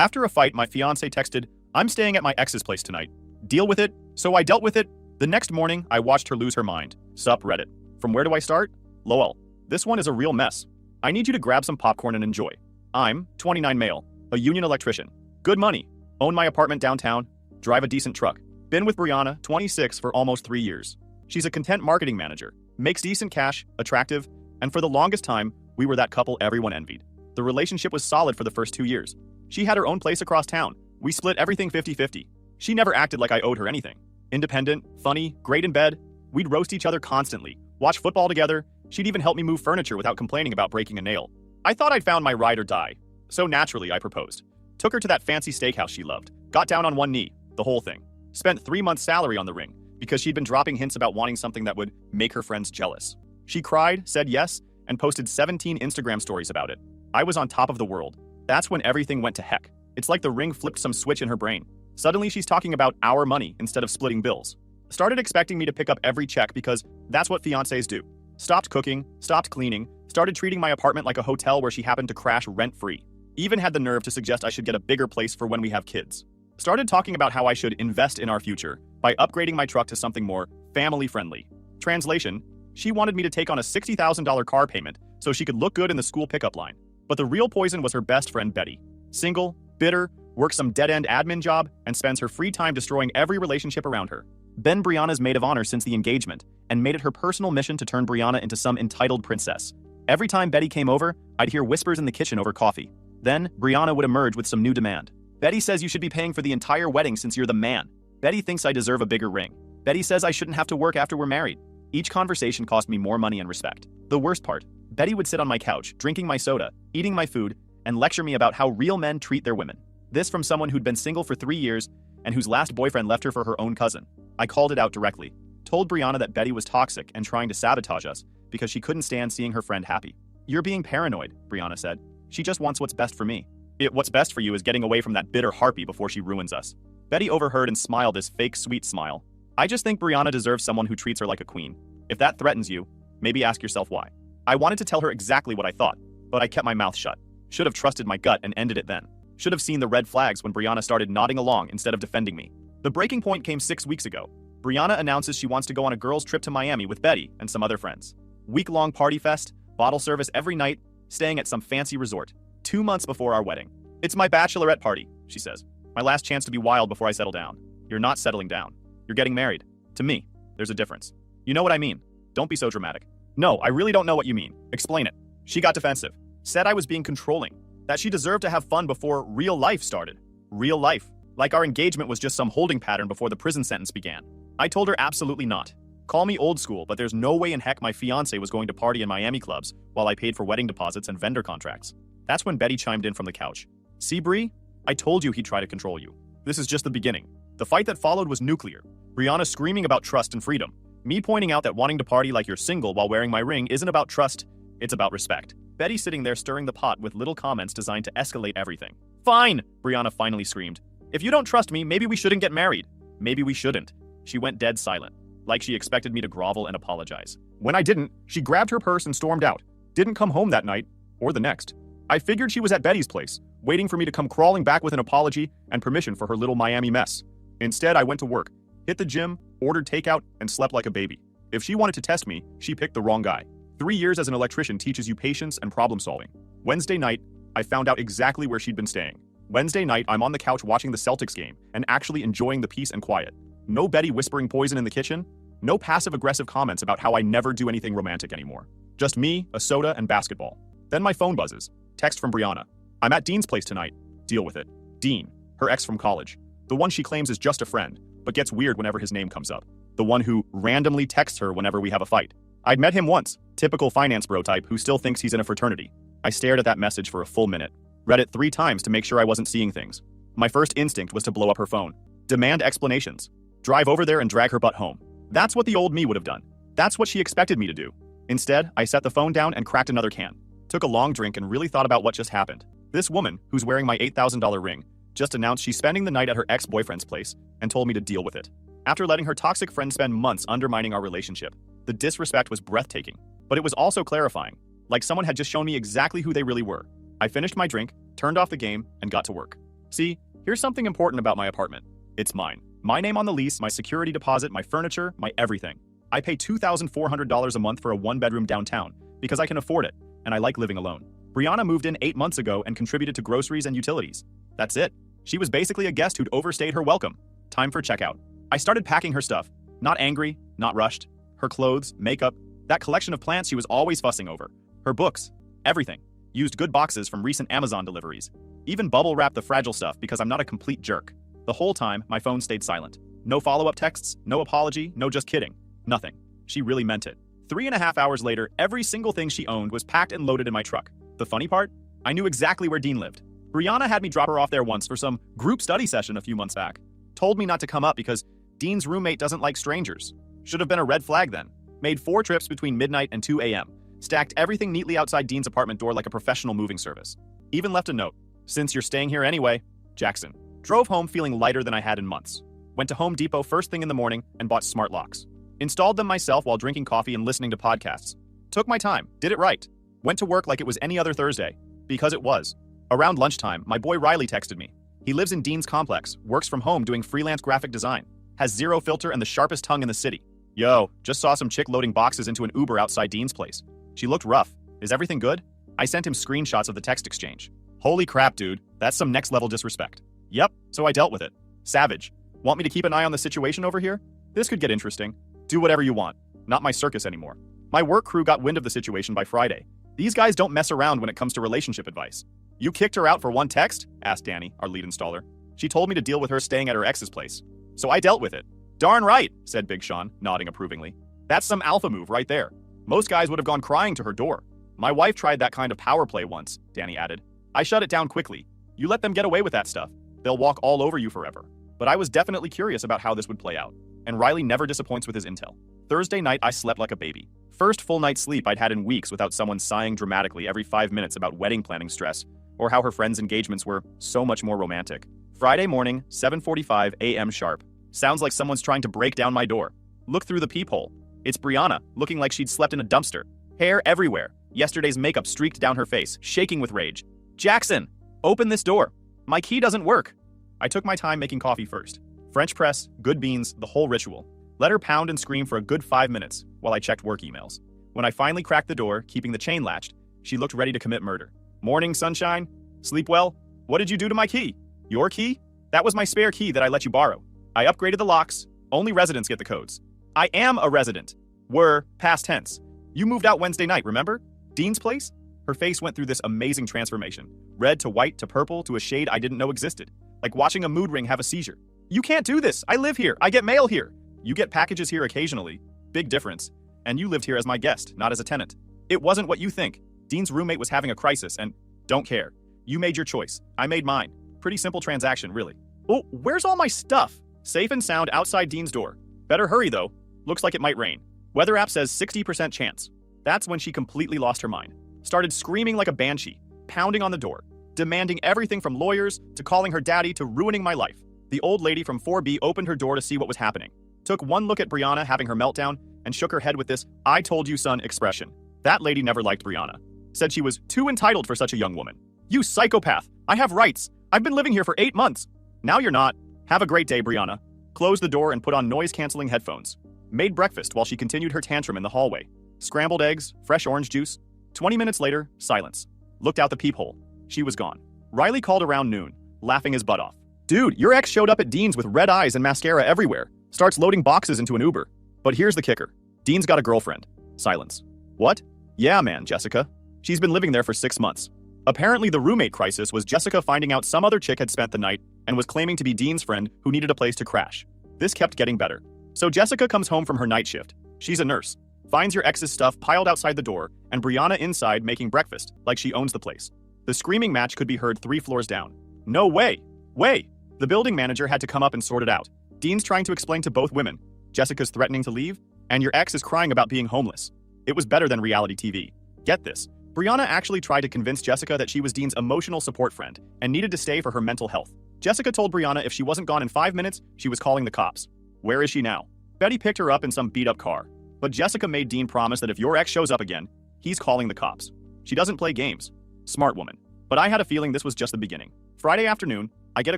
After a fight, my fiancé texted, "I'm staying at my ex's place tonight. Deal with it." So I dealt with it. The next morning, I watched her lose her mind. Sup, Reddit. From where do I start? Lol. This one is a real mess. I need you to grab some popcorn and enjoy. I'm 29 male, a union electrician. Good money. Own my apartment downtown. Drive a decent truck. Been with Brianna, 26, for almost 3 years. She's a content marketing manager. Makes decent cash, attractive, and for the longest time, we were that couple everyone envied. The relationship was solid for the first 2 years. She had her own place across town. We split everything 50-50. She never acted like I owed her anything. Independent, funny, great in bed. We'd roast each other constantly, watch football together. She'd even help me move furniture without complaining about breaking a nail. I thought I'd found my ride or die. So naturally, I proposed. Took her to that fancy steakhouse she loved. Got down on one knee. The whole thing. Spent 3 months' salary on the ring because she'd been dropping hints about wanting something that would make her friends jealous. She cried, said yes, and posted 17 Instagram stories about it. I was on top of the world. That's when everything went to heck. It's like the ring flipped some switch in her brain. Suddenly she's talking about our money instead of splitting bills. Started expecting me to pick up every check because that's what fiancés do. Stopped cooking, stopped cleaning, started treating my apartment like a hotel where she happened to crash rent-free. Even had the nerve to suggest I should get a bigger place for when we have kids. Started talking about how I should invest in our future by upgrading my truck to something more family-friendly. Translation, she wanted me to take on a $60,000 car payment so she could look good in the school pickup line. But the real poison was her best friend Betty. Single, bitter, works some dead-end admin job, and spends her free time destroying every relationship around her. Been Brianna's maid of honor since the engagement, and made it her personal mission to turn Brianna into some entitled princess. Every time Betty came over, I'd hear whispers in the kitchen over coffee. Then, Brianna would emerge with some new demand. Betty says you should be paying for the entire wedding since you're the man. Betty thinks I deserve a bigger ring. Betty says I shouldn't have to work after we're married. Each conversation cost me more money and respect. The worst part, Betty would sit on my couch, drinking my soda, eating my food, and lecture me about how real men treat their women. This from someone who'd been single for 3 years and whose last boyfriend left her for her own cousin. I called it out directly. Told Brianna that Betty was toxic and trying to sabotage us because she couldn't stand seeing her friend happy. "You're being paranoid," Brianna said. "She just wants what's best for me." What's best for you is getting away from that bitter harpy before she ruins us. Betty overheard and smiled this fake sweet smile. I just think Brianna deserves someone who treats her like a queen. If that threatens you, maybe ask yourself why. I wanted to tell her exactly what I thought, but I kept my mouth shut. Should have trusted my gut and ended it then. Should have seen the red flags when Brianna started nodding along instead of defending me. The breaking point came 6 weeks ago. Brianna announces she wants to go on a girls' trip to Miami with Betty and some other friends. Week-long party fest, bottle service every night, staying at some fancy resort. 2 months before our wedding. "It's my bachelorette party," she says. "My last chance to be wild before I settle down." You're not settling down. You're getting married. To me, there's a difference. You know what I mean. Don't be so dramatic. No, I really don't know what you mean. Explain it. She got defensive. Said I was being controlling. That she deserved to have fun before real life started. Real life. Like our engagement was just some holding pattern before the prison sentence began. I told her absolutely not. Call me old school, but there's no way in heck my fiancé was going to party in Miami clubs while I paid for wedding deposits and vendor contracts. That's when Betty chimed in from the couch. "See, Bree? I told you he'd try to control you. This is just the beginning." The fight that followed was nuclear. Brianna screaming about trust and freedom. Me pointing out that wanting to party like you're single while wearing my ring isn't about trust, it's about respect. Betty sitting there stirring the pot with little comments designed to escalate everything. "Fine," Brianna finally screamed. "If you don't trust me, maybe we shouldn't get married." Maybe we shouldn't. She went dead silent, like she expected me to grovel and apologize. When I didn't, she grabbed her purse and stormed out. Didn't come home that night, or the next. I figured she was at Betty's place, waiting for me to come crawling back with an apology and permission for her little Miami mess. Instead, I went to work, hit the gym, ordered takeout, and slept like a baby. If she wanted to test me, she picked the wrong guy. 3 years as an electrician teaches you patience and problem solving. Wednesday night, I found out exactly where she'd been staying. Wednesday night, I'm on the couch watching the Celtics game and actually enjoying the peace and quiet. No Betty whispering poison in the kitchen. No passive-aggressive comments about how I never do anything romantic anymore. Just me, a soda, and basketball. Then my phone buzzes. Text from Brianna. "I'm at Dean's place tonight. Deal with it." Dean, her ex from college. The one she claims is just a friend, but gets weird whenever his name comes up. The one who randomly texts her whenever we have a fight. I'd met him once, typical finance bro type who still thinks he's in a fraternity. I stared at that message for a full minute. Read it 3 times to make sure I wasn't seeing things. My first instinct was to blow up her phone. Demand explanations. Drive over there and drag her butt home. That's what the old me would have done. That's what she expected me to do. Instead, I set the phone down and cracked another can. Took a long drink and really thought about what just happened. This woman, who's wearing my $8,000 ring, just announced she's spending the night at her ex-boyfriend's place and told me to deal with it. After letting her toxic friend spend months undermining our relationship, the disrespect was breathtaking. But it was also clarifying, like someone had just shown me exactly who they really were. I finished my drink, turned off the game, and got to work. See, here's something important about my apartment. It's mine. My name on the lease, my security deposit, my furniture, my everything. I pay $2,400 a month for a one-bedroom downtown because I can afford it, and I like living alone. Brianna moved in 8 months ago and contributed to groceries and utilities. That's it. She was basically a guest who'd overstayed her welcome. Time for checkout. I started packing her stuff. Not angry, not rushed. Her clothes, makeup, that collection of plants she was always fussing over. Her books, everything. Used good boxes from recent Amazon deliveries. Even bubble wrapped the fragile stuff because I'm not a complete jerk. The whole time, my phone stayed silent. No follow-up texts, no apology, no just kidding. Nothing. She really meant it. 3.5 hours later, every single thing she owned was packed and loaded in my truck. The funny part? I knew exactly where Dean lived. Brianna had me drop her off there once for some group study session a few months back. Told me not to come up because Dean's roommate doesn't like strangers. Should have been a red flag then. Made 4 trips between midnight and 2 a.m. Stacked everything neatly outside Dean's apartment door like a professional moving service. Even left a note. Since you're staying here anyway, Jackson. Drove home feeling lighter than I had in months. Went to Home Depot first thing in the morning and bought smart locks. Installed them myself while drinking coffee and listening to podcasts. Took my time, did it right. Went to work like it was any other Thursday. Because it was. Around lunchtime, my boy Riley texted me. He lives in Dean's complex, works from home doing freelance graphic design. Has zero filter and the sharpest tongue in the city. Yo, just saw some chick loading boxes into an Uber outside Dean's place. She looked rough. Is everything good? I sent him screenshots of the text exchange. Holy crap, dude. That's some next level disrespect. Yep, so I dealt with it. Savage. Want me to keep an eye on the situation over here? This could get interesting. Do whatever you want. Not my circus anymore. My work crew got wind of the situation by Friday. These guys don't mess around when it comes to relationship advice. You kicked her out for one text? Asked Danny, our lead installer. She told me to deal with her staying at her ex's place. So I dealt with it. Darn right, said Big Sean, nodding approvingly. That's some alpha move right there. Most guys would have gone crying to her door. My wife tried that kind of power play once, Danny added. I shut it down quickly. You let them get away with that stuff. They'll walk all over you forever. But I was definitely curious about how this would play out. And Riley never disappoints with his intel. Thursday night, I slept like a baby. First full night's sleep I'd had in weeks without someone sighing dramatically every 5 minutes about wedding planning stress, or how her friends' engagements were so much more romantic. Friday morning, 7:45 a.m. sharp. Sounds like someone's trying to break down my door. Look through the peephole. It's Brianna, looking like she'd slept in a dumpster. Hair everywhere. Yesterday's makeup streaked down her face, shaking with rage. Jackson, open this door. My key doesn't work. I took my time making coffee first. French press, good beans, the whole ritual. Let her pound and scream for a good 5 minutes while I checked work emails. When I finally cracked the door, keeping the chain latched, she looked ready to commit murder. Morning, sunshine. Sleep well? What did you do to my key? Your key? That was my spare key that I let you borrow. I upgraded the locks. Only residents get the codes. I am a resident. Were, past tense. You moved out Wednesday night, remember? Dean's place? Her face went through this amazing transformation. Red to white to purple to a shade I didn't know existed. Like watching a mood ring have a seizure. You can't do this. I live here. I get mail here. You get packages here occasionally. Big difference. And you lived here as my guest, not as a tenant. It wasn't what you think. Dean's roommate was having a crisis and don't care. You made your choice. I made mine. Pretty simple transaction, really. Oh, where's all my stuff? Safe and sound outside Dean's door. Better hurry, though. Looks like it might rain. Weather app says 60% chance. That's when she completely lost her mind. Started screaming like a banshee, pounding on the door, demanding everything from lawyers to calling her daddy to ruining my life. The old lady from 4B opened her door to see what was happening. Took one look at Brianna having her meltdown and shook her head with this "I told you, son" expression. That lady never liked Brianna. Said she was too entitled for such a young woman. You psychopath. I have rights. I've been living here for 8 months. Now you're not. Have a great day, Brianna. Closed the door and put on noise-canceling headphones. Made breakfast while she continued her tantrum in the hallway. Scrambled eggs, fresh orange juice. 20 minutes later, silence. Looked out the peephole. She was gone. Riley called around noon, laughing his butt off. Dude, your ex showed up at Dean's with red eyes and mascara everywhere. Starts loading boxes into an Uber. But here's the kicker. Dean's got a girlfriend. Silence. What? Yeah, man, Jessica. She's been living there for 6 months. Apparently the roommate crisis was Jessica finding out some other chick had spent the night and was claiming to be Dean's friend who needed a place to crash. This kept getting better. So Jessica comes home from her night shift. She's a nurse. Finds your ex's stuff piled outside the door and Brianna inside making breakfast like she owns the place. The screaming match could be heard 3 floors down. No way! Way! The building manager had to come up and sort it out. Dean's trying to explain to both women. Jessica's threatening to leave, and your ex is crying about being homeless. It was better than reality TV. Get this. Brianna actually tried to convince Jessica that she was Dean's emotional support friend and needed to stay for her mental health. Jessica told Brianna if she wasn't gone in 5 minutes, she was calling the cops. Where is she now? Betty picked her up in some beat-up car. But Jessica made Dean promise that if your ex shows up again, he's calling the cops. She doesn't play games. Smart woman. But I had a feeling this was just the beginning. Friday afternoon, I get a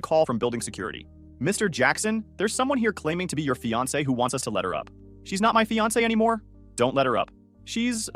call from building security. Mr. Jackson, there's someone here claiming to be your fiancé who wants us to let her up. She's not my fiancé anymore? Don't let her up. She's,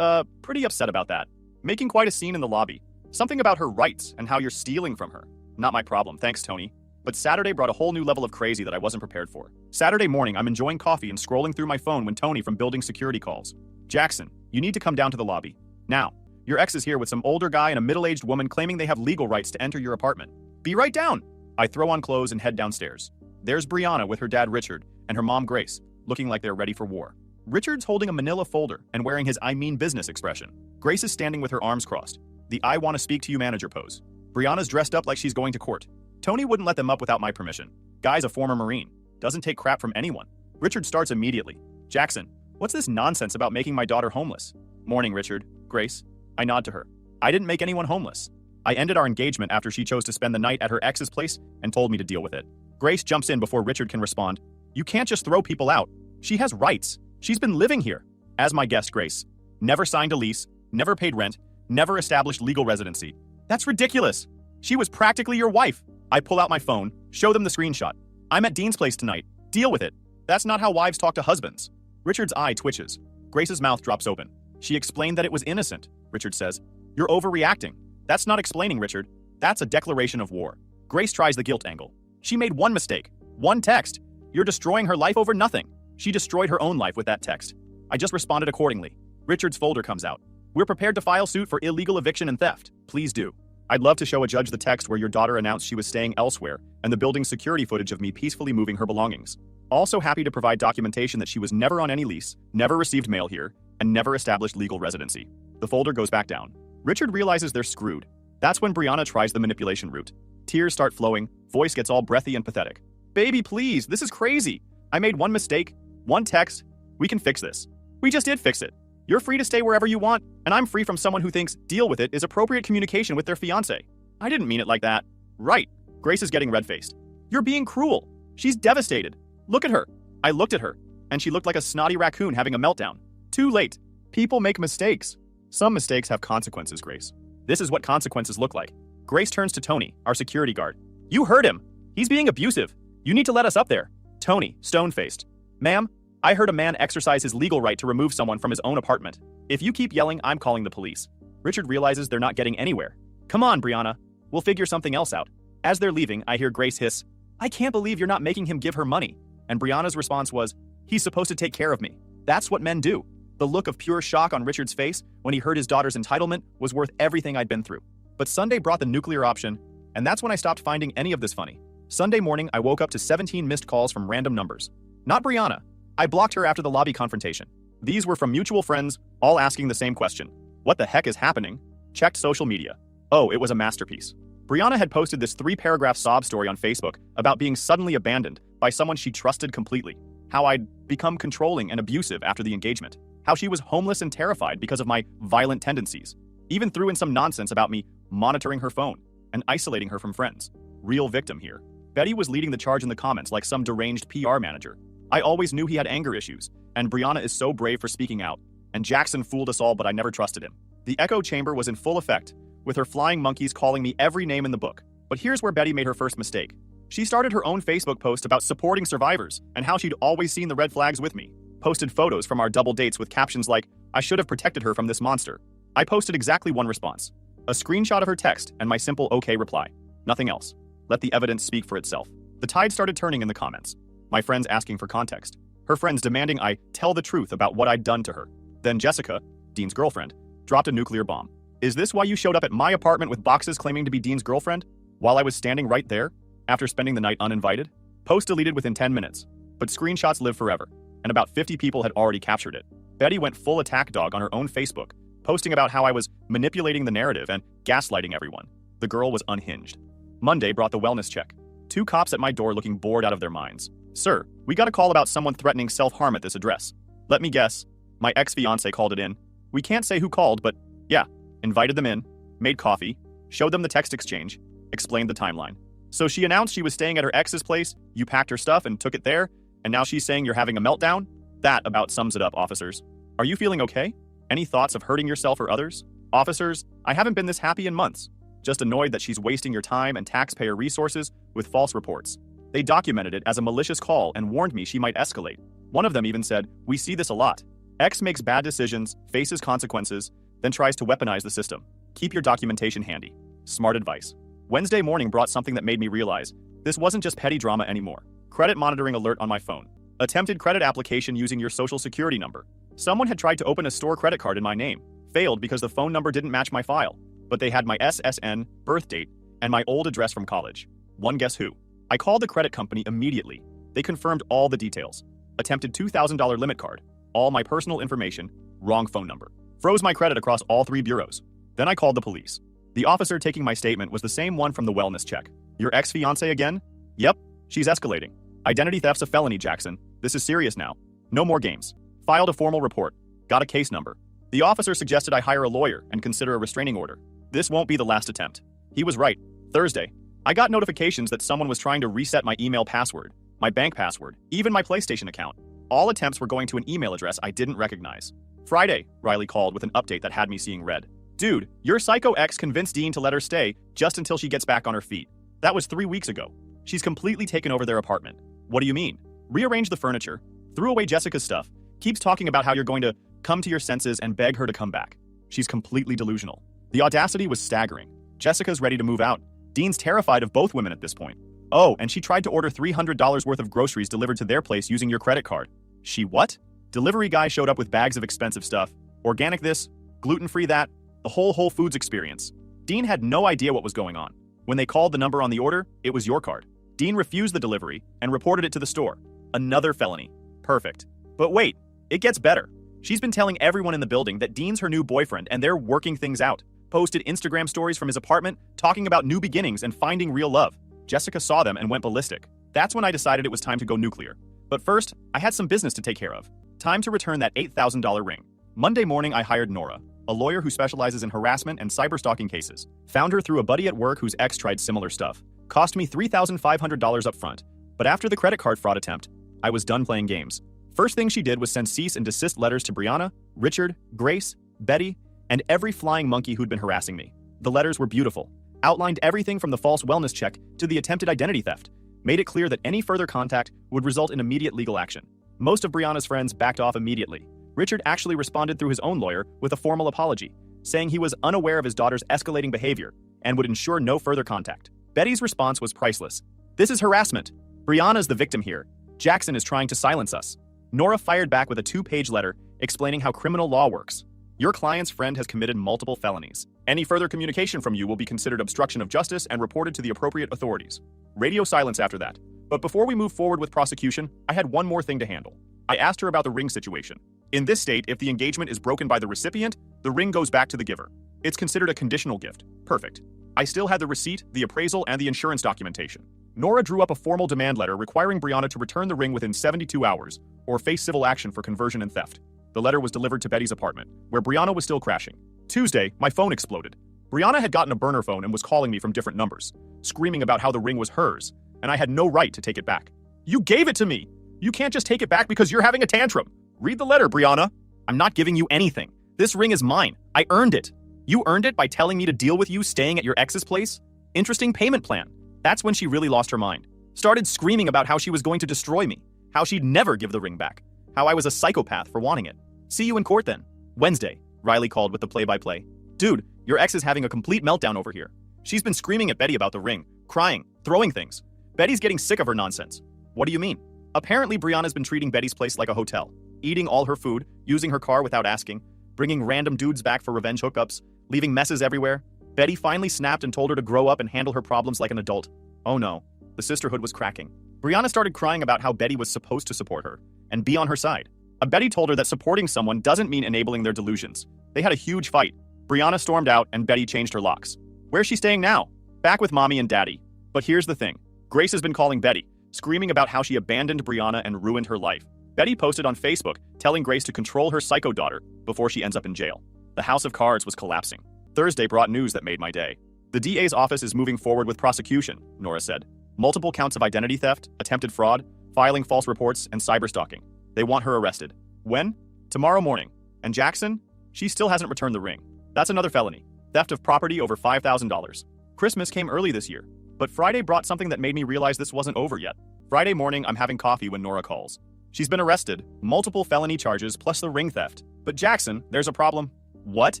pretty upset about that. Making quite a scene in the lobby. Something about her rights and how you're stealing from her. Not my problem, thanks, Tony. But Saturday brought a whole new level of crazy that I wasn't prepared for. Saturday morning, I'm enjoying coffee and scrolling through my phone when Tony from building security calls. Jackson, you need to come down to the lobby. Now. Your ex is here with some older guy and a middle-aged woman claiming they have legal rights to enter your apartment. Be right down! I throw on clothes and head downstairs. There's Brianna with her dad Richard and her mom Grace, looking like they're ready for war. Richard's holding a manila folder and wearing his I mean business expression. Grace is standing with her arms crossed, the I want to speak to you manager pose. Brianna's dressed up like she's going to court. Tony wouldn't let them up without my permission. Guy's a former Marine. Doesn't take crap from anyone. Richard starts immediately. Jackson, what's this nonsense about making my daughter homeless? Morning, Richard. Grace. I nod to her. I didn't make anyone homeless. I ended our engagement after she chose to spend the night at her ex's place and told me to deal with it. Grace jumps in before Richard can respond. You can't just throw people out. She has rights. She's been living here. As my guest, Grace. Never signed a lease, never paid rent, never established legal residency. That's ridiculous. She was practically your wife. I pull out my phone, show them the screenshot. I'm at Dean's place tonight. Deal with it. That's not how wives talk to husbands. Richard's eye twitches. Grace's mouth drops open. She explained that it was innocent, Richard says. You're overreacting. That's not explaining, Richard. That's a declaration of war. Grace tries the guilt angle. She made one mistake. One text. You're destroying her life over nothing. She destroyed her own life with that text. I just responded accordingly. Richard's folder comes out. We're prepared to file suit for illegal eviction and theft. Please do. I'd love to show a judge the text where your daughter announced she was staying elsewhere and the building's security footage of me peacefully moving her belongings. Also happy to provide documentation that she was never on any lease, never received mail here, and never established legal residency. The folder goes back down. Richard realizes they're screwed. That's when Brianna tries the manipulation route. Tears start flowing, voice gets all breathy and pathetic. Baby, please, this is crazy. I made one mistake, one text. We can fix this. We just did fix it. You're free to stay wherever you want, and I'm free from someone who thinks deal with it is appropriate communication with their fiancé. I didn't mean it like that. Right. Grace is getting red-faced. You're being cruel. She's devastated. Look at her. I looked at her, and she looked like a snotty raccoon having a meltdown. Too late. People make mistakes. Some mistakes have consequences, Grace. This is what consequences look like. Grace turns to Tony, our security guard. You heard him. He's being abusive. You need to let us up there. Tony, stone-faced. Ma'am, I heard a man exercise his legal right to remove someone from his own apartment. If you keep yelling, I'm calling the police. Richard realizes they're not getting anywhere. Come on, Brianna. We'll figure something else out. As they're leaving, I hear Grace hiss, I can't believe you're not making him give her money. And Brianna's response was, he's supposed to take care of me. That's what men do. The look of pure shock on Richard's face when he heard his daughter's entitlement was worth everything I'd been through. But Sunday brought the nuclear option, and that's when I stopped finding any of this funny. Sunday morning, I woke up to 17 missed calls from random numbers. Not Brianna. I blocked her after the lobby confrontation. These were from mutual friends, all asking the same question. What the heck is happening? Checked social media. Oh, it was a masterpiece. Brianna had posted this 3-paragraph sob story on Facebook about being suddenly abandoned by someone she trusted completely. How I'd become controlling and abusive after the engagement. How she was homeless and terrified because of my violent tendencies. Even threw in some nonsense about me monitoring her phone and isolating her from friends. Real victim here. Betty was leading the charge in the comments like some deranged PR manager. I always knew he had anger issues, and Brianna is so brave for speaking out. And Jackson fooled us all, but I never trusted him. The echo chamber was in full effect, with her flying monkeys calling me every name in the book. But here's where Betty made her first mistake. She started her own Facebook post about supporting survivors and how she'd always seen the red flags with me. Posted photos from our double dates with captions like, I should have protected her from this monster. I posted exactly one response. A screenshot of her text and my simple okay reply. Nothing else. Let the evidence speak for itself. The tide started turning in the comments. My friends asking for context. Her friends demanding I tell the truth about what I'd done to her. Then Jessica, Dean's girlfriend, dropped a nuclear bomb. Is this why you showed up at my apartment with boxes claiming to be Dean's girlfriend? While I was standing right there, after spending the night uninvited? Post deleted within 10 minutes. But screenshots live forever, and about 50 people had already captured it. Betty went full attack dog on her own Facebook, posting about how I was manipulating the narrative and gaslighting everyone. The girl was unhinged. Monday brought the wellness check. 2 cops at my door looking bored out of their minds. Sir, we got a call about someone threatening self-harm at this address. Let me guess. My ex-fiancé called it in. We can't say who called, but yeah. Invited them in, made coffee, showed them the text exchange, explained the timeline. So she announced she was staying at her ex's place, you packed her stuff and took it there, and now she's saying you're having a meltdown? That about sums it up, officers. Are you feeling okay? Any thoughts of hurting yourself or others? Officers, I haven't been this happy in months. Just annoyed that she's wasting your time and taxpayer resources with with false reports. They documented it as a malicious call and warned me she might escalate. One of them even said, "We see this a lot. X makes bad decisions, faces consequences, then tries to weaponize the system. Keep your documentation handy." Smart advice. Wednesday morning brought something that made me realize this wasn't just petty drama anymore. Credit monitoring alert on my phone. Attempted credit application using your social security number. Someone had tried to open a store credit card in my name. Failed because the phone number didn't match my file, but they had my SSN, birth date, and my old address from college. One guess who? I called the credit company immediately. They confirmed all the details. Attempted $2,000 limit card. All my personal information. Wrong phone number. Froze my credit across all 3 bureaus. Then I called the police. The officer taking my statement was the same one from the wellness check. Your ex-fiancé again? Yep, she's escalating. Identity theft's a felony, Jackson. This is serious now. No more games. Filed a formal report. Got a case number. The officer suggested I hire a lawyer and consider a restraining order. This won't be the last attempt. He was right. Thursday, I got notifications that someone was trying to reset my email password, my bank password, even my PlayStation account. All attempts were going to an email address I didn't recognize. Friday, Riley called with an update that had me seeing red. Dude, your psycho ex convinced Dean to let her stay just until she gets back on her feet. That was 3 weeks ago. She's completely taken over their apartment. What do you mean? Rearranged the furniture, threw away Jessica's stuff, keeps talking about how you're going to come to your senses and beg her to come back. She's completely delusional. The audacity was staggering. Jessica's ready to move out. Dean's terrified of both women at this point. Oh, and she tried to order $300 worth of groceries delivered to their place using your credit card. She what? Delivery guy showed up with bags of expensive stuff. Organic this, gluten-free that, the whole Whole Foods experience. Dean had no idea what was going on. When they called the number on the order, it was your card. Dean refused the delivery and reported it to the store. Another felony. Perfect. But wait, it gets better. She's been telling everyone in the building that Dean's her new boyfriend and they're working things out. Posted Instagram stories from his apartment talking about new beginnings and finding real love. Jessica saw them and went ballistic. That's when I decided it was time to go nuclear. But first, I had some business to take care of. Time to return that $8,000 ring. Monday morning, I hired Nora, a lawyer who specializes in harassment and cyberstalking cases. Found her through a buddy at work whose ex tried similar stuff. Cost me $3,500 up front. But after the credit card fraud attempt, I was done playing games. First thing she did was send cease and desist letters to Brianna, Richard, Grace, Betty, and every flying monkey who'd been harassing me. The letters were beautiful. Outlined everything from the false wellness check to the attempted identity theft. Made it clear that any further contact would result in immediate legal action. Most of Brianna's friends backed off immediately. Richard actually responded through his own lawyer with a formal apology, saying he was unaware of his daughter's escalating behavior and would ensure no further contact. Betty's response was priceless. This is harassment. Brianna's the victim here. Jackson is trying to silence us. Nora fired back with a 2-page letter explaining how criminal law works. Your client's friend has committed multiple felonies. Any further communication from you will be considered obstruction of justice and reported to the appropriate authorities. Radio silence after that. But before we move forward with prosecution, I had one more thing to handle. I asked her about the ring situation. In this state, if the engagement is broken by the recipient, the ring goes back to the giver. It's considered a conditional gift. Perfect. I still had the receipt, the appraisal, and the insurance documentation. Nora drew up a formal demand letter requiring Brianna to return the ring within 72 hours or face civil action for conversion and theft. The letter was delivered to Betty's apartment, where Brianna was still crashing. Tuesday, my phone exploded. Brianna had gotten a burner phone and was calling me from different numbers, screaming about how the ring was hers, and I had no right to take it back. You gave it to me! You can't just take it back because you're having a tantrum! Read the letter, Brianna! I'm not giving you anything. This ring is mine. I earned it. You earned it by telling me to deal with you staying at your ex's place? Interesting payment plan. That's when she really lost her mind. Started screaming about how she was going to destroy me, how she'd never give the ring back, how I was a psychopath for wanting it. See you in court then. Wednesday, Riley called with the play-by-play. Dude, your ex is having a complete meltdown over here. She's been screaming at Betty about the ring, crying, throwing things. Betty's getting sick of her nonsense. What do you mean? Apparently, Brianna's been treating Betty's place like a hotel, eating all her food, using her car without asking, bringing random dudes back for revenge hookups, leaving messes everywhere. Betty finally snapped and told her to grow up and handle her problems like an adult. Oh no, the sisterhood was cracking. Brianna started crying about how Betty was supposed to support her and be on her side. Betty told her that supporting someone doesn't mean enabling their delusions. They had a huge fight. Brianna stormed out and Betty changed her locks. Where's she staying now? Back with mommy and daddy. But here's the thing. Grace has been calling Betty, screaming about how she abandoned Brianna and ruined her life. Betty posted on Facebook telling Grace to control her psycho daughter before she ends up in jail. The house of cards was collapsing. Thursday brought news that made my day. The DA's office is moving forward with prosecution, Nora said. Multiple counts of identity theft, attempted fraud, filing false reports, and cyberstalking. They want her arrested. When? Tomorrow morning. And Jackson? She still hasn't returned the ring. That's another felony. Theft of property over $5,000. Christmas came early this year. But Friday brought something that made me realize this wasn't over yet. Friday morning, I'm having coffee when Nora calls. She's been arrested, multiple felony charges plus the ring theft. But Jackson, there's a problem. What?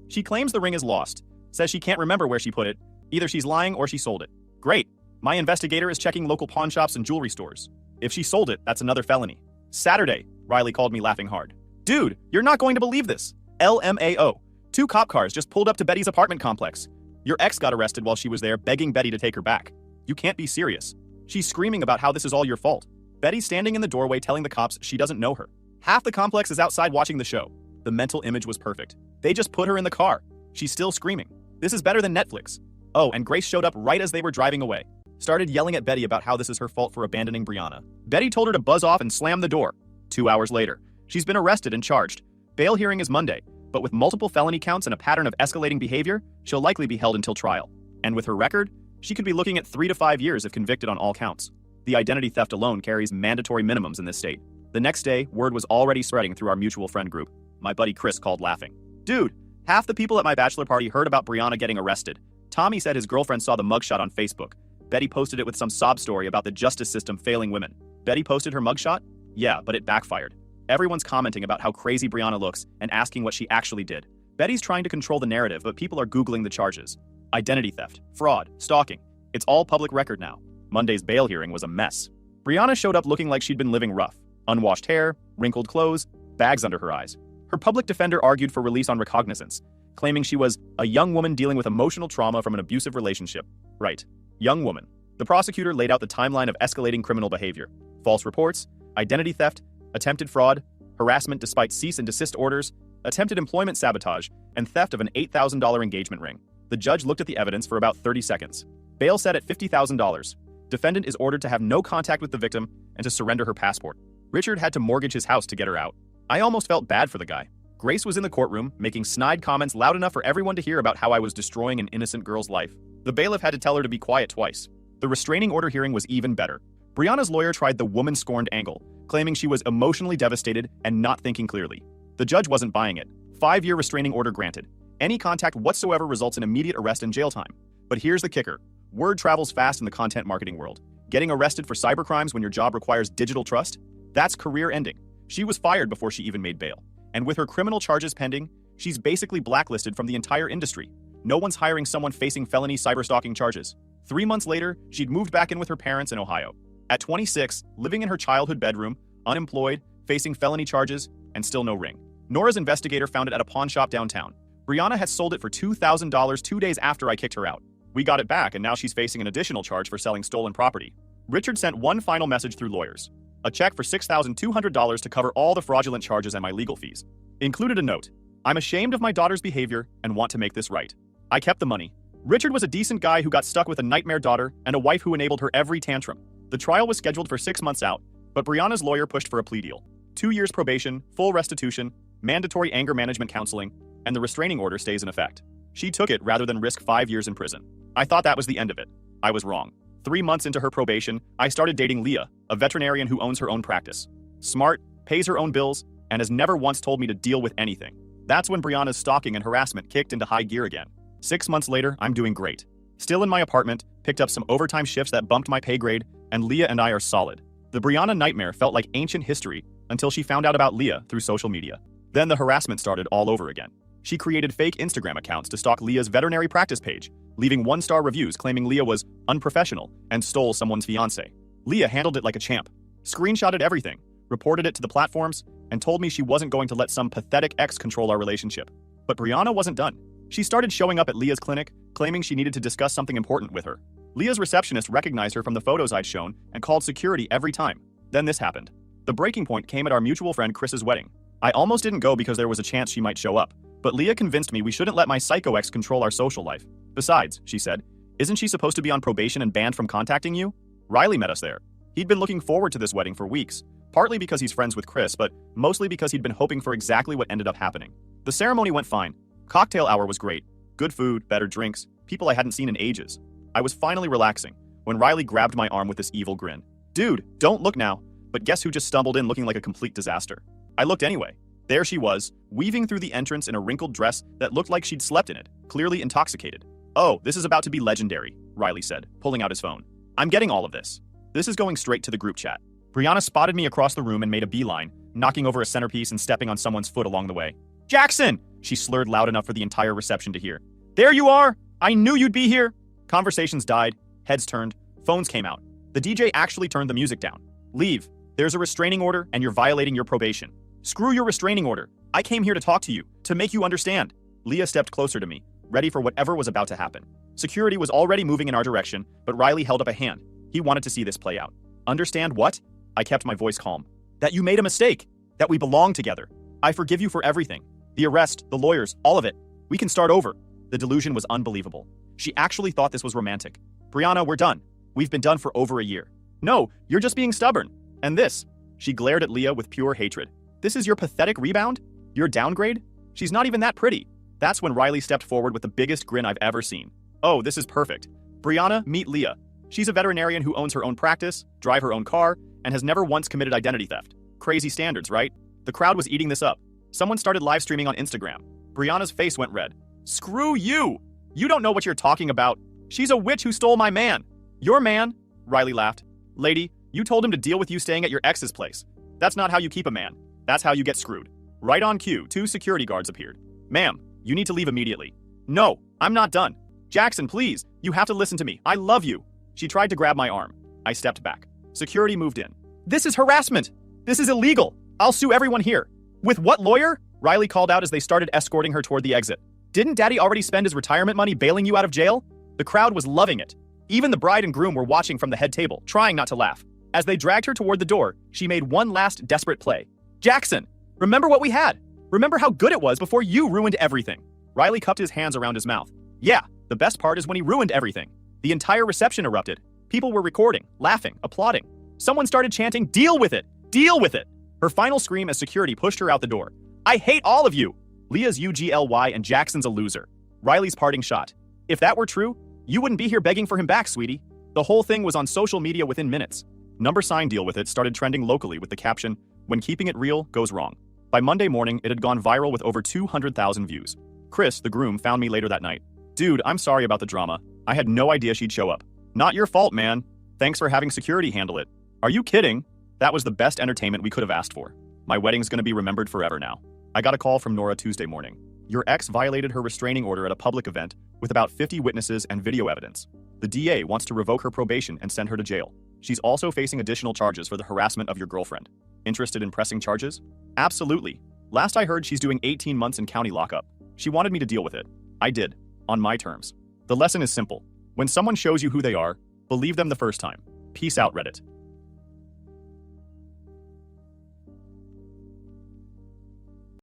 She claims the ring is lost, says she can't remember where she put it. Either she's lying or she sold it. Great. My investigator is checking local pawn shops and jewelry stores. If she sold it, that's another felony. Saturday, Riley called me laughing hard. Dude, you're not going to believe this. LMAO. 2 cop cars just pulled up to Betty's apartment complex. Your ex got arrested while she was there begging Betty to take her back. You can't be serious. She's screaming about how this is all your fault. Betty's standing in the doorway telling the cops she doesn't know her. Half the complex is outside watching the show. The mental image was perfect. They just put her in the car. She's still screaming. This is better than Netflix. Oh, and Grace showed up right as they were driving away. Started yelling at Betty about how this is her fault for abandoning Brianna. Betty told her to buzz off and slam the door. 2 hours later, she's been arrested and charged. Bail hearing is Monday, but with multiple felony counts and a pattern of escalating behavior, she'll likely be held until trial. And with her record, she could be looking at 3 to 5 years if convicted on all counts. The identity theft alone carries mandatory minimums in this state. The next day, word was already spreading through our mutual friend group. My buddy Chris called laughing. Dude, half the people at my bachelor party heard about Brianna getting arrested. Tommy said his girlfriend saw the mugshot on Facebook. Betty posted it with some sob story about the justice system failing women. Betty posted her mugshot? Yeah, but it backfired. Everyone's commenting about how crazy Brianna looks and asking what she actually did. Betty's trying to control the narrative, but people are Googling the charges. Identity theft, fraud, stalking. It's all public record now. Monday's bail hearing was a mess. Brianna showed up looking like she'd been living rough. Unwashed hair, wrinkled clothes, bags under her eyes. Her public defender argued for release on recognizance, claiming she was a young woman dealing with emotional trauma from an abusive relationship. Right. Young woman. The prosecutor laid out the timeline of escalating criminal behavior. False reports, identity theft, attempted fraud, harassment despite cease and desist orders, attempted employment sabotage, and theft of an $8,000 engagement ring. The judge looked at the evidence for about 30 seconds. Bail set at $50,000. Defendant is ordered to have no contact with the victim and to surrender her passport. Richard had to mortgage his house to get her out. I almost felt bad for the guy. Grace was in the courtroom, making snide comments loud enough for everyone to hear about how I was destroying an innocent girl's life. The bailiff had to tell her to be quiet twice. The restraining order hearing was even better. Brianna's lawyer tried the woman-scorned angle, claiming she was emotionally devastated and not thinking clearly. The judge wasn't buying it. 5-year restraining order granted. Any contact whatsoever results in immediate arrest and jail time. But here's the kicker. Word travels fast in the content marketing world. Getting arrested for cybercrimes when your job requires digital trust? That's career ending. She was fired before she even made bail. And with her criminal charges pending, she's basically blacklisted from the entire industry. No one's hiring someone facing felony cyberstalking charges. 3 months later, she'd moved back in with her parents in Ohio. At 26, living in her childhood bedroom, unemployed, facing felony charges, and still no ring. Nora's investigator found it at a pawn shop downtown. Brianna had sold it for $2,000 2 days after I kicked her out. We got it back, and now she's facing an additional charge for selling stolen property. Richard sent one final message through lawyers. A check for $6,200 to cover all the fraudulent charges and my legal fees. Included a note. I'm ashamed of my daughter's behavior and want to make this right. I kept the money. Richard was a decent guy who got stuck with a nightmare daughter and a wife who enabled her every tantrum. The trial was scheduled for 6 months out, but Brianna's lawyer pushed for a plea deal. 2 years probation, full restitution, mandatory anger management counseling, and the restraining order stays in effect. She took it rather than risk 5 years in prison. I thought that was the end of it. I was wrong. 3 months into her probation, I started dating Leah, a veterinarian who owns her own practice. Smart, pays her own bills, and has never once told me to deal with anything. That's when Brianna's stalking and harassment kicked into high gear again. 6 months later, I'm doing great. Still in my apartment, picked up some overtime shifts that bumped my pay grade, and Leah and I are solid. The Brianna nightmare felt like ancient history until she found out about Leah through social media. Then the harassment started all over again. She created fake Instagram accounts to stalk Leah's veterinary practice page, leaving 1-star reviews claiming Leah was unprofessional and stole someone's fiancé. Leah handled it like a champ, screenshotted everything, reported it to the platforms, and told me she wasn't going to let some pathetic ex control our relationship. But Brianna wasn't done. She started showing up at Leah's clinic, claiming she needed to discuss something important with her. Leah's receptionist recognized her from the photos I'd shown and called security every time. Then this happened. The breaking point came at our mutual friend Chris's wedding. I almost didn't go because there was a chance she might show up, but Leah convinced me we shouldn't let my psycho ex control our social life. Besides, she said, isn't she supposed to be on probation and banned from contacting you? Riley met us there. He'd been looking forward to this wedding for weeks, partly because he's friends with Chris, but mostly because he'd been hoping for exactly what ended up happening. The ceremony went fine. Cocktail hour was great. Good food, better drinks, people I hadn't seen in ages. I was finally relaxing when Riley grabbed my arm with this evil grin. Dude, don't look now. But guess who just stumbled in looking like a complete disaster? I looked anyway. There she was, weaving through the entrance in a wrinkled dress that looked like she'd slept in it, clearly intoxicated. Oh, this is about to be legendary, Riley said, pulling out his phone. I'm getting all of this. This is going straight to the group chat. Brianna spotted me across the room and made a beeline, knocking over a centerpiece and stepping on someone's foot along the way. Jackson! She slurred loud enough for the entire reception to hear. There you are! I knew you'd be here! Conversations died, heads turned, phones came out. The DJ actually turned the music down. Leave. There's a restraining order and you're violating your probation. Screw your restraining order. I came here to talk to you, to make you understand. Leah stepped closer to me, ready for whatever was about to happen. Security was already moving in our direction, but Riley held up a hand. He wanted to see this play out. Understand what? I kept my voice calm. That you made a mistake. That we belong together. I forgive you for everything. The arrest, the lawyers, all of it. We can start over. The delusion was unbelievable. She actually thought this was romantic. Brianna, we're done. We've been done for over a year. No, you're just being stubborn. And this. She glared at Leah with pure hatred. This is your pathetic rebound? Your downgrade? She's not even that pretty. That's when Riley stepped forward with the biggest grin I've ever seen. Oh, this is perfect. Brianna, meet Leah. She's a veterinarian who owns her own practice, drives her own car, and has never once committed identity theft. Crazy standards, right? The crowd was eating this up. Someone started live streaming on Instagram. Brianna's face went red. Screw you! You don't know what you're talking about. She's a witch who stole my man. Your man? Riley laughed. Lady, you told him to deal with you staying at your ex's place. That's not how you keep a man. That's how you get screwed. Right on cue, 2 security guards appeared. Ma'am, you need to leave immediately. No, I'm not done. Jackson, please, you have to listen to me. I love you. She tried to grab my arm. I stepped back. Security moved in. This is harassment. This is illegal. I'll sue everyone here. With what lawyer? Riley called out as they started escorting her toward the exit. Didn't Daddy already spend his retirement money bailing you out of jail? The crowd was loving it. Even the bride and groom were watching from the head table, trying not to laugh. As they dragged her toward the door, she made one last desperate play. Jackson, remember what we had. Remember how good it was before you ruined everything. Riley cupped his hands around his mouth. Yeah, the best part is when he ruined everything. The entire reception erupted. People were recording, laughing, applauding. Someone started chanting, "Deal with it! Deal with it!" Her final scream as security pushed her out the door. I hate all of you! Leah's UGLY and Jackson's a loser. Riley's parting shot. If that were true, you wouldn't be here begging for him back, sweetie. The whole thing was on social media within minutes. Number sign Deal with it started trending locally with the caption, "When keeping it real goes wrong." By Monday morning, it had gone viral with over 200,000 views. Chris, the groom, found me later that night. Dude, I'm sorry about the drama. I had no idea she'd show up. Not your fault, man. Thanks for having security handle it. Are you kidding? That was the best entertainment we could have asked for. My wedding's gonna be remembered forever now. I got a call from Nora Tuesday morning. Your ex violated her restraining order at a public event with about 50 witnesses and video evidence. The DA wants to revoke her probation and send her to jail. She's also facing additional charges for the harassment of your girlfriend. Interested in pressing charges? Absolutely. Last I heard, she's doing 18 months in county lockup. She wanted me to deal with it. I did. On my terms. The lesson is simple. When someone shows you who they are, believe them the first time. Peace out, Reddit.